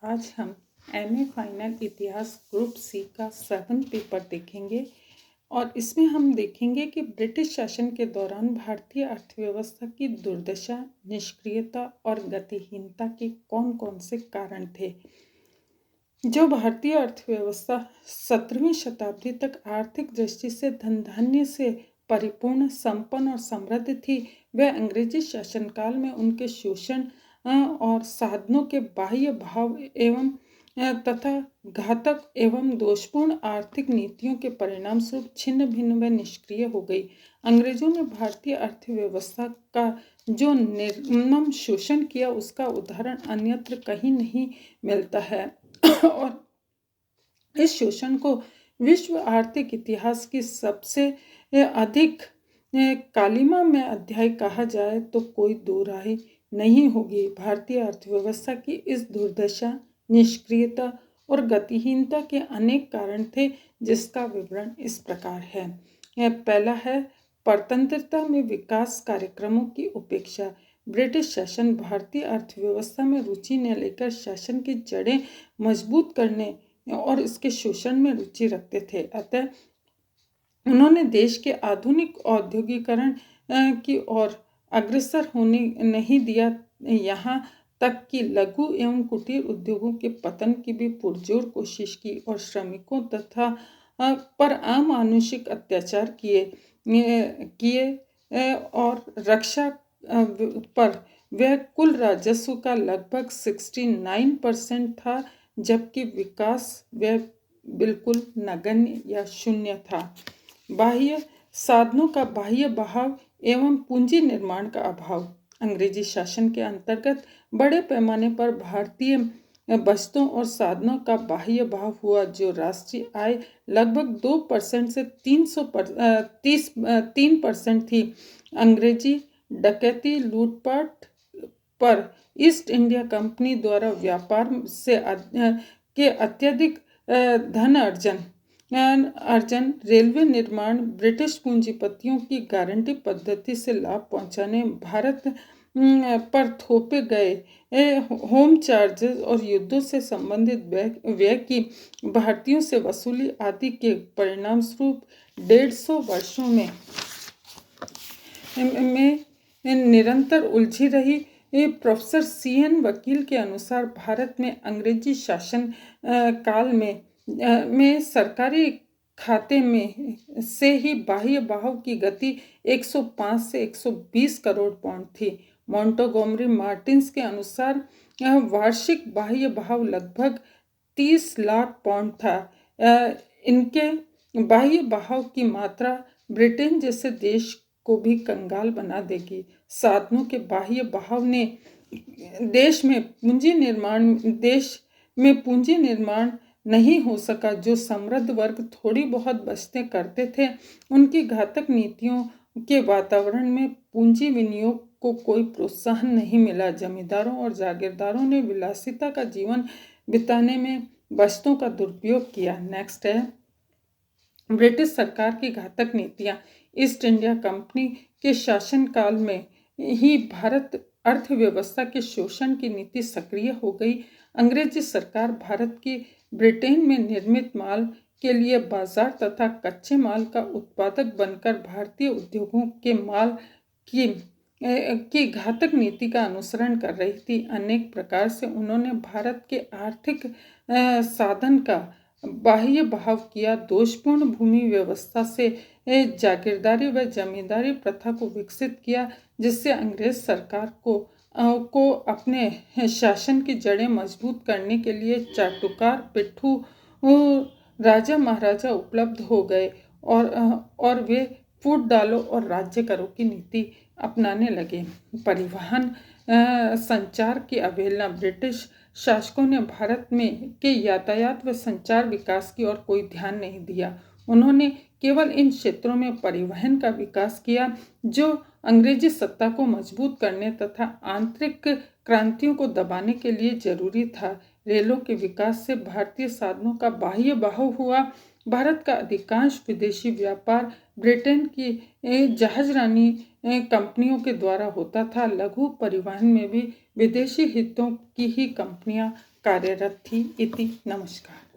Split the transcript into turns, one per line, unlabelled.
आज हम MA final इतिहास ग्रुप सी का 7 पेपर देखेंगे और इसमें हम देखेंगे कि ब्रिटिश शासन के दौरान भारतीय अर्थव्यवस्था की दुर्दशा, निष्क्रियता और गतिहीनता के कौन कौन से कारण थे। जो भारतीय अर्थव्यवस्था 17वीं शताब्दी तक आर्थिक दृष्टि से धन धान्य से परिपूर्ण, संपन्न और समृद्ध थी, वह अंग्रेजी शासनकाल में उनके शोषण और साधनों के बाह्य भाव एवं तथा घातक एवं दोषपूर्ण आर्थिक नीतियों के परिणाम स्वरूप छिन्न भिन्न व निष्क्रिय हो गई। अंग्रेजों ने भारतीय अर्थव्यवस्था का जो निर्मम शोषण किया, उसका उदाहरण अन्यत्र कहीं नहीं मिलता है और इस शोषण को विश्व आर्थिक इतिहास की सबसे अधिक कालिमामय अध्याय कहा जाए तो कोई दो राय नहीं होगी। भारतीय अर्थव्यवस्था की इस दुर्दशा, निष्क्रियता और गतिहीनता के अनेक कारण थे, जिसका विवरण इस प्रकार है। पहला है परतंत्रता में विकास कार्यक्रमों की उपेक्षा। ब्रिटिश शासन भारतीय अर्थव्यवस्था में रुचि न लेकर शासन की जड़ें मजबूत करने और इसके शोषण में रुचि रखते थे। अतः उन्होंने देश के आधुनिक औद्योगिकरण की ओर अग्रसर होने नहीं दिया। यहाँ तक कि लघु एवं कुटीर उद्योगों के पतन की भी पुरजोर कोशिश की और श्रमिकों तथा पर अमानुषिक अत्याचार किए और रक्षा पर वह कुल राजस्व का लगभग 69% था, जबकि विकास वह बिल्कुल नगण्य या शून्य था। बाह्य साधनों का बाह्य बहाव एवं पूंजी निर्माण का अभाव। अंग्रेजी शासन के अंतर्गत बड़े पैमाने पर भारतीय वस्तुओं और साधनों का बाह्य बहाव हुआ, जो राष्ट्रीय आय लगभग 2% से 3% थी। अंग्रेजी डकैती, लूटपाट पर ईस्ट इंडिया कंपनी द्वारा व्यापार से के अत्यधिक धन अर्जन, रेलवे निर्माण, ब्रिटिश पूंजीपतियों की गारंटी पद्धति से लाभ पहुंचाने, भारत पर थोपे गए होम चार्जेस और युद्धों से संबंधित व्यय की भारतीयों से वसूली आदि के परिणाम स्वरूप 150 वर्षों में निरंतर उलझी रही। प्रोफेसर CN वकील के अनुसार भारत में अंग्रेजी शासन काल में सरकारी खाते में से ही बाह्य बहाव की गति 105 से 120 करोड़ पाउंड थी। मोंटोगोमरी मार्टिन्स के अनुसार वार्षिक बाह्य बहाव लगभग 30 लाख पाउंड था। इनके बाह्य बहाव की मात्रा ब्रिटेन जैसे देश को भी कंगाल बना देगी। साधनों के बाह्य बहाव ने देश में पूंजी निर्माण नहीं हो सका। जो समृद्ध वर्ग थोड़ी बहुत बचतें करते थे, उनकी घातक नीतियों के वातावरण में पूंजी विनियोग को कोई प्रोत्साहन नहीं मिला। जमींदारों और जागीरदारों ने विलासिता का जीवन बिताने में वस्तुओं का दुरुपयोग किया। नेक्स्ट है ब्रिटिश सरकार की घातक नीतियां। ईस्ट इंडिया कंपनी के शासनकाल में ही भारत अर्थव्यवस्था के शोषण की नीति सक्रिय हो गई। अंग्रेजी सरकार भारत की ब्रिटेन में निर्मित माल के लिए बाजार तथा कच्चे माल का उत्पादक बनकर भारतीय उद्योगों के माल की घातक नीति का अनुसरण कर रही थी। अनेक प्रकार से उन्होंने भारत के आर्थिक साधन का बाह्य बहाव किया। दोषपूर्ण भूमि व्यवस्था से जागीरदारी व जमींदारी प्रथा को विकसित किया, जिससे अंग्रेज सरकार को अपने शासन की जड़ें मजबूत करने के लिए चाटुकार, पिट्ठू राजा महाराजा उपलब्ध हो गए और वे फूट डालो और राज्य करो की नीति अपनाने लगे। परिवहन संचार की अवहेलना। ब्रिटिश शासकों ने भारत में के यातायात व संचार विकास की ओर कोई ध्यान नहीं दिया। उन्होंने केवल इन क्षेत्रों में परिवहन का विकास किया जो अंग्रेजी सत्ता को मजबूत करने तथा आंतरिक क्रांतियों को दबाने के लिए जरूरी था। रेलों के विकास से भारतीय साधनों का बाह्य बहाव हुआ। भारत का अधिकांश विदेशी व्यापार ब्रिटेन की जहाजरानी कंपनियों के द्वारा होता था। लघु परिवहन में भी विदेशी हितों की ही कंपनियां कार्यरत थी। इति नमस्कार।